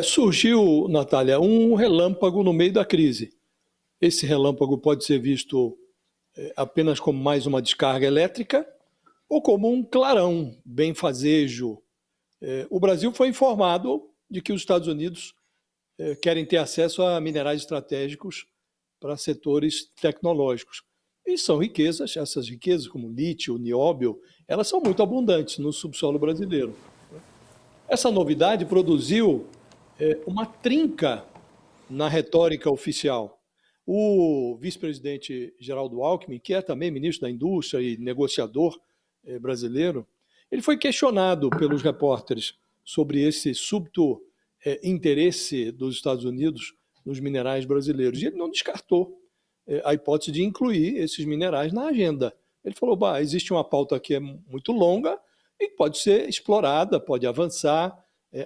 Surgiu, Natália, um relâmpago no meio da crise. Esse relâmpago pode ser visto apenas como mais uma descarga elétrica ou como um clarão, benfazejo. O Brasil foi informado de que os Estados Unidos querem ter acesso a minerais estratégicos para setores tecnológicos. E são riquezas, essas riquezas, como lítio, nióbio, elas são muito abundantes no subsolo brasileiro. Essa novidade produziu uma trinca na retórica oficial. O vice-presidente Geraldo Alckmin, que é também ministro da Indústria e negociador brasileiro, ele foi questionado pelos repórteres sobre esse súbito interesse dos Estados Unidos nos minerais brasileiros. E ele não descartou a hipótese de incluir esses minerais na agenda. Ele falou, existe uma pauta que é muito longa e pode ser explorada, pode avançar,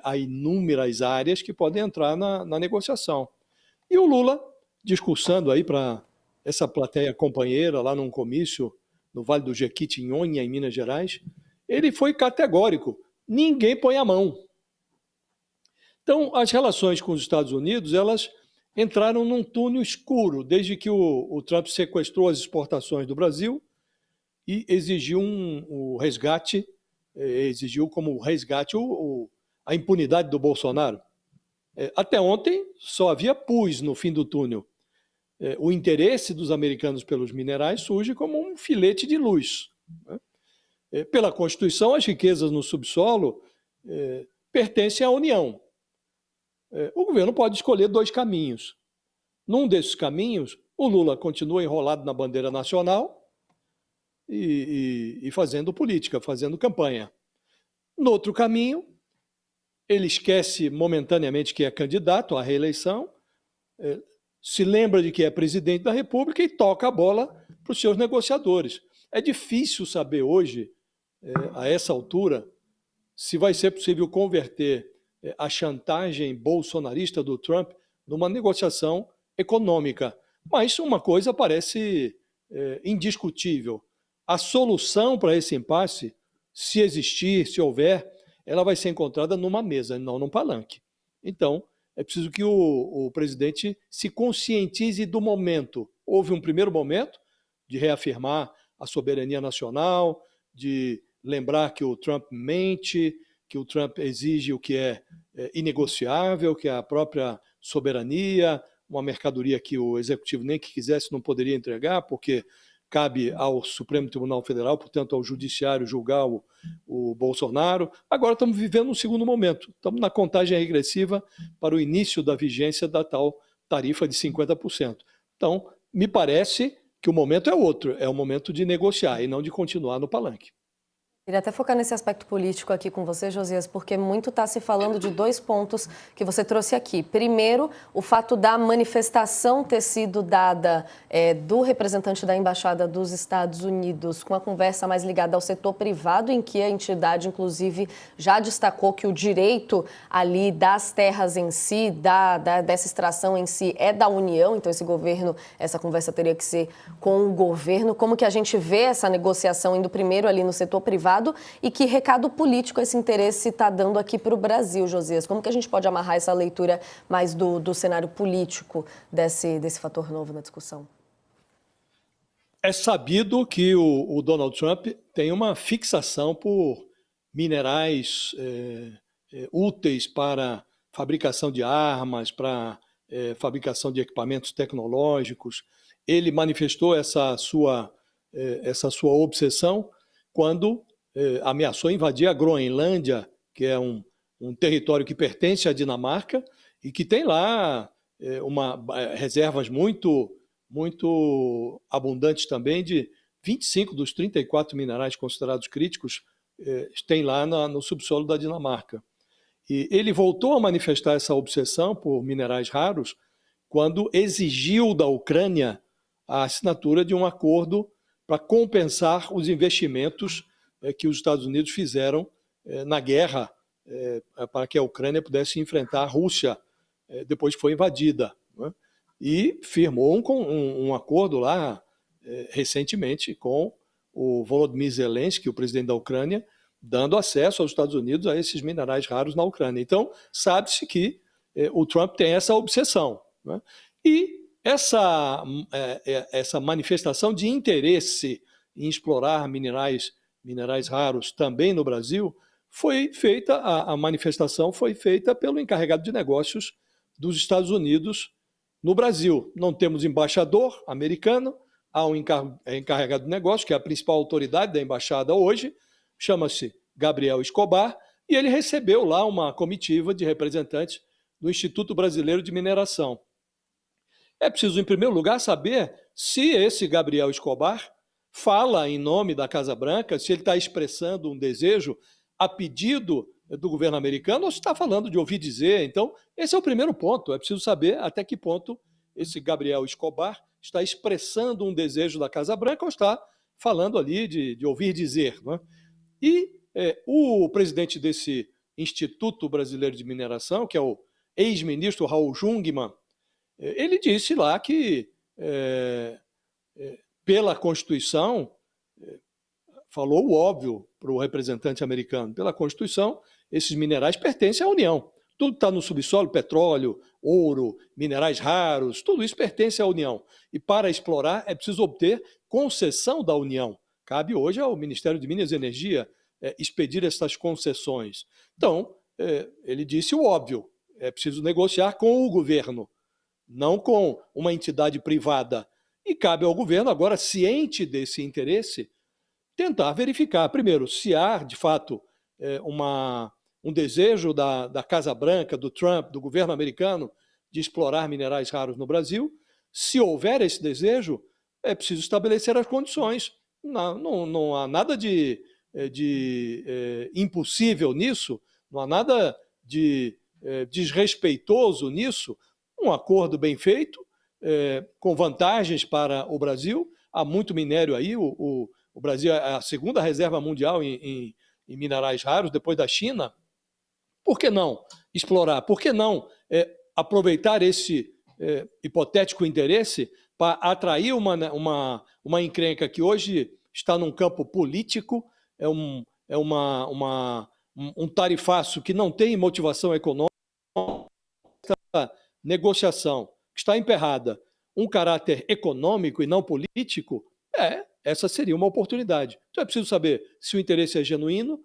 há inúmeras áreas que podem entrar na negociação. E o Lula, discursando aí para essa plateia companheira lá num comício no Vale do Jequitinhonha, em Minas Gerais, ele foi categórico: ninguém põe a mão. Então, as relações com os Estados Unidos, elas entraram num túnel escuro, desde que o Trump sequestrou as exportações do Brasil e exigiu o resgate, exigiu como resgate a impunidade do Bolsonaro. Até ontem, só havia pus no fim do túnel. O interesse dos americanos pelos minerais surge como um filete de luz. Pela Constituição, as riquezas no subsolo pertencem à União. O governo pode escolher dois caminhos. Num desses caminhos, o Lula continua enrolado na bandeira nacional e fazendo política, fazendo campanha. No outro caminho, ele esquece momentaneamente que é candidato à reeleição, se lembra de que é presidente da República e toca a bola para os seus negociadores. É difícil saber hoje, a essa altura, se vai ser possível converter a chantagem bolsonarista do Trump numa negociação econômica. Mas uma coisa parece indiscutível. A solução para esse impasse, se existir, se houver, ela vai ser encontrada numa mesa, não num palanque. Então, é preciso que o presidente se conscientize do momento. Houve um primeiro momento de reafirmar a soberania nacional, de lembrar que o Trump mente, que o Trump exige o que é inegociável, que é a própria soberania, uma mercadoria que o executivo nem que quisesse não poderia entregar, porque cabe ao Supremo Tribunal Federal, portanto ao Judiciário julgar o Bolsonaro. Agora estamos vivendo um segundo momento, estamos na contagem regressiva para o início da vigência da tal tarifa de 50%. Então, me parece que o momento é outro, é o momento de negociar e não de continuar no palanque. Queria até focar nesse aspecto político aqui com você, Josias, porque muito está se falando de dois pontos que você trouxe aqui. Primeiro, o fato da manifestação ter sido dada do representante da Embaixada dos Estados Unidos com a conversa mais ligada ao setor privado, em que a entidade, inclusive, já destacou que o direito ali das terras em si, dessa extração em si, é da União. Então, essa conversa teria que ser com o governo. Como que a gente vê essa negociação indo primeiro ali no setor privado? E que recado político esse interesse está dando aqui para o Brasil, Josias? Como que a gente pode amarrar essa leitura mais do cenário político desse fator novo na discussão? É sabido que o Donald Trump tem uma fixação por minerais úteis para fabricação de armas, para fabricação de equipamentos tecnológicos. Ele manifestou essa sua obsessão quando ameaçou invadir a Groenlândia, que é um território que pertence à Dinamarca e que tem lá reservas muito abundantes também de 25 dos 34 minerais considerados críticos tem lá no subsolo da Dinamarca. E ele voltou a manifestar essa obsessão por minerais raros quando exigiu da Ucrânia a assinatura de um acordo para compensar os investimentos que os Estados Unidos fizeram na guerra para que a Ucrânia pudesse enfrentar a Rússia depois que foi invadida. Né? E firmou um acordo lá recentemente com o Volodymyr Zelensky, o presidente da Ucrânia, dando acesso aos Estados Unidos a esses minerais raros na Ucrânia. Então, sabe-se que o Trump tem essa obsessão, né? E essa manifestação de interesse em explorar minerais raros também no Brasil, foi feita, a manifestação foi feita pelo encarregado de negócios dos Estados Unidos no Brasil. Não temos embaixador americano, há um encarregado de negócios, que é a principal autoridade da embaixada hoje, chama-se Gabriel Escobar, e ele recebeu lá uma comitiva de representantes do Instituto Brasileiro de Mineração. É preciso, em primeiro lugar, saber se esse Gabriel Escobar fala em nome da Casa Branca, se ele está expressando um desejo a pedido do governo americano ou se está falando de ouvir dizer. Então, esse é o primeiro ponto. É preciso saber até que ponto esse Gabriel Escobar está expressando um desejo da Casa Branca ou está falando ali de ouvir dizer, né? E o presidente desse Instituto Brasileiro de Mineração, que é o ex-ministro Raul Jungmann, ele disse lá que, pela Constituição, falou o óbvio para o representante americano, pela Constituição, esses minerais pertencem à União. Tudo que está no subsolo, petróleo, ouro, minerais raros, tudo isso pertence à União. E para explorar é preciso obter concessão da União. Cabe hoje ao Ministério de Minas e Energia expedir essas concessões. Então, ele disse o óbvio, é preciso negociar com o governo, não com uma entidade privada. E cabe ao governo, agora ciente desse interesse, tentar verificar, primeiro, se há, de fato, um desejo da Casa Branca, do Trump, do governo americano, de explorar minerais raros no Brasil. Se houver esse desejo, é preciso estabelecer as condições. Não há nada de impossível nisso, não há nada de desrespeitoso nisso. Um acordo bem feito, com vantagens para o Brasil. Há muito minério aí, o Brasil é a segunda reserva mundial em minerais raros, depois da China. Por que não explorar? Por que não aproveitar esse hipotético interesse para atrair uma encrenca que hoje está num campo político, um tarifaço que não tem motivação econômica, negociação que está emperrada, um caráter econômico e não político, essa seria uma oportunidade. Então é preciso saber se o interesse é genuíno,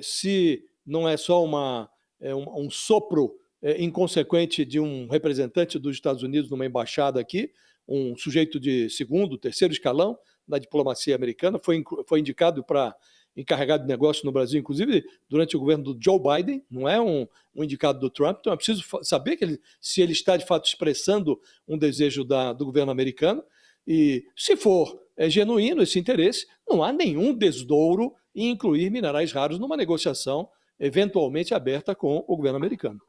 se não é só um sopro inconsequente de um representante dos Estados Unidos numa embaixada aqui, um sujeito de segundo, terceiro escalão da diplomacia americana, foi indicado para encarregado de negócio no Brasil, inclusive durante o governo do Joe Biden, não é um indicado do Trump. Então é preciso saber se ele está de fato expressando um desejo do governo americano, e se for genuíno esse interesse, não há nenhum desdouro em incluir minerais raros numa negociação eventualmente aberta com o governo americano.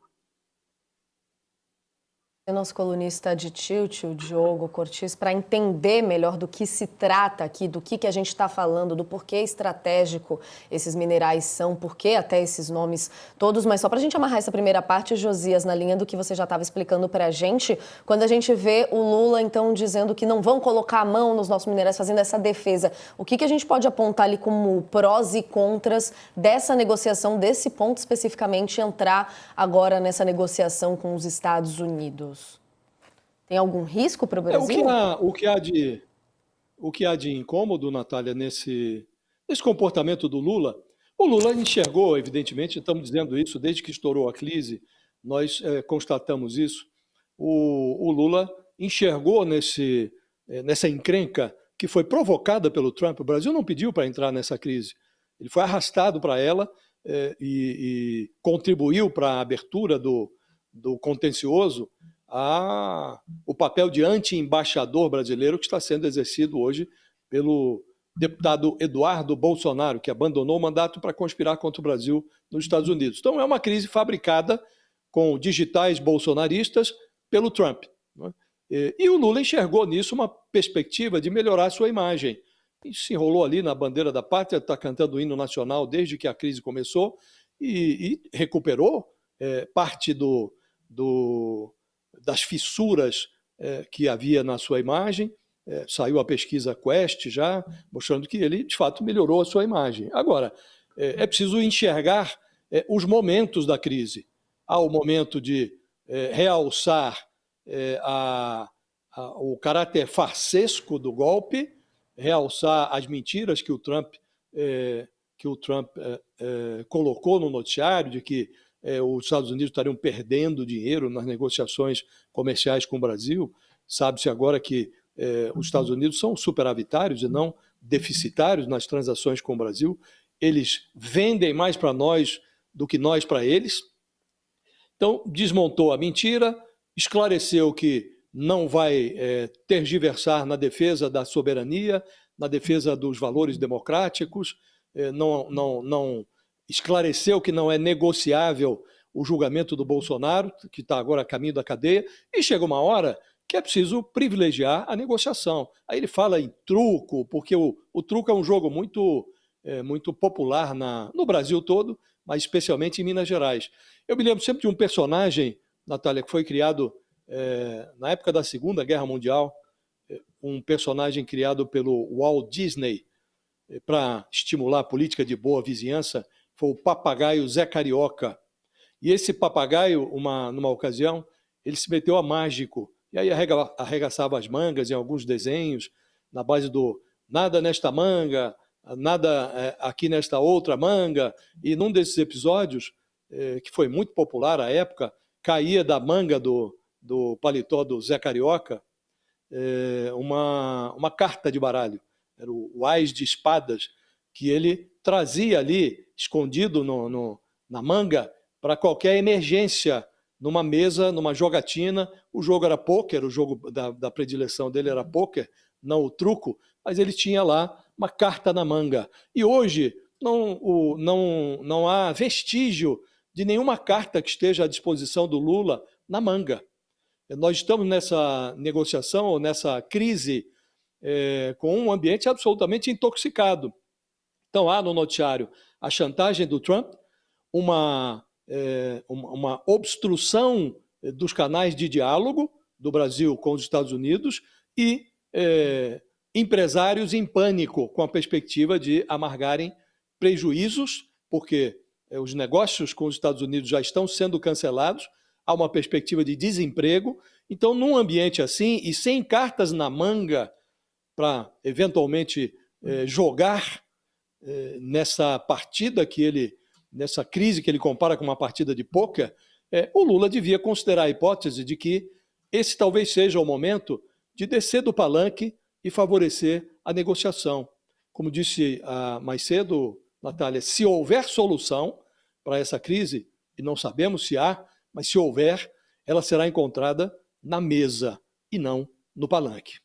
O nosso colunista de Tilt, o Diogo Cortis, para entender melhor do que se trata aqui, do que a gente está falando, do porquê estratégico esses minerais são, porquê até esses nomes todos, mas só para a gente amarrar essa primeira parte, Josias, na linha do que você já estava explicando para a gente, quando a gente vê o Lula, então, dizendo que não vão colocar a mão nos nossos minerais, fazendo essa defesa, o que a gente pode apontar ali como prós e contras dessa negociação, desse ponto especificamente, entrar agora nessa negociação com os Estados Unidos? Tem algum risco para o Brasil? O que há de incômodo, Natália, nesse comportamento do Lula? O Lula enxergou, evidentemente, estamos dizendo isso desde que estourou a crise, nós constatamos isso. O Lula enxergou nessa encrenca que foi provocada pelo Trump. O Brasil não pediu para entrar nessa crise. Ele foi arrastado para ela e contribuiu para a abertura do contencioso o papel de anti-embaixador brasileiro que está sendo exercido hoje pelo deputado Eduardo Bolsonaro, que abandonou o mandato para conspirar contra o Brasil nos Estados Unidos. Então é uma crise fabricada com digitais bolsonaristas pelo Trump, né? E o Lula enxergou nisso uma perspectiva de melhorar a sua imagem. E se enrolou ali na bandeira da pátria, está cantando o hino nacional desde que a crise começou e recuperou parte das fissuras que havia na sua imagem. Saiu a pesquisa Quest já, mostrando que ele, de fato, melhorou a sua imagem. Agora, é preciso enxergar os momentos da crise. Há o momento de realçar o caráter farsesco do golpe, realçar as mentiras que o Trump colocou no noticiário de que os Estados Unidos estariam perdendo dinheiro nas negociações comerciais com o Brasil. Sabe-se agora que os Estados Unidos são superavitários e não deficitários nas transações com o Brasil. Eles vendem mais para nós do que nós para eles. Então, desmontou a mentira, esclareceu que não vai tergiversar na defesa da soberania, na defesa dos valores democráticos, não esclareceu que não é negociável o julgamento do Bolsonaro, que está agora a caminho da cadeia, e chega uma hora que é preciso privilegiar a negociação. Aí ele fala em truco, porque o truco é um jogo muito popular no Brasil todo, mas especialmente em Minas Gerais. Eu me lembro sempre de um personagem, Natália, que foi criado na época da Segunda Guerra Mundial, um personagem criado pelo Walt Disney para estimular a política de boa vizinhança, foi o papagaio Zé Carioca. E esse papagaio, numa ocasião, ele se meteu a mágico, e aí arregaçava as mangas em alguns desenhos, na base do nada nesta manga, nada aqui nesta outra manga, e num desses episódios, que foi muito popular à época, caía da manga do paletó do Zé Carioca uma carta de baralho, era o Ás de Espadas, que ele trazia ali, escondido na manga, para qualquer emergência, numa mesa, numa jogatina. O jogo era pôquer, o jogo da predileção dele era pôquer, não o truco, mas ele tinha lá uma carta na manga. E hoje não há vestígio de nenhuma carta que esteja à disposição do Lula na manga. Nós estamos nessa negociação, ou nessa crise, com um ambiente absolutamente intoxicado. Então, há no noticiário a chantagem do Trump, uma obstrução dos canais de diálogo do Brasil com os Estados Unidos e empresários em pânico com a perspectiva de amargarem prejuízos, porque os negócios com os Estados Unidos já estão sendo cancelados, há uma perspectiva de desemprego. Então, num ambiente assim, e sem cartas na manga para, eventualmente, jogar nessa partida nessa crise que ele compara com uma partida de pôquer, o Lula devia considerar a hipótese de que esse talvez seja o momento de descer do palanque e favorecer a negociação. Como disse mais cedo, Natália, se houver solução para essa crise, e não sabemos se há, mas se houver, ela será encontrada na mesa e não no palanque.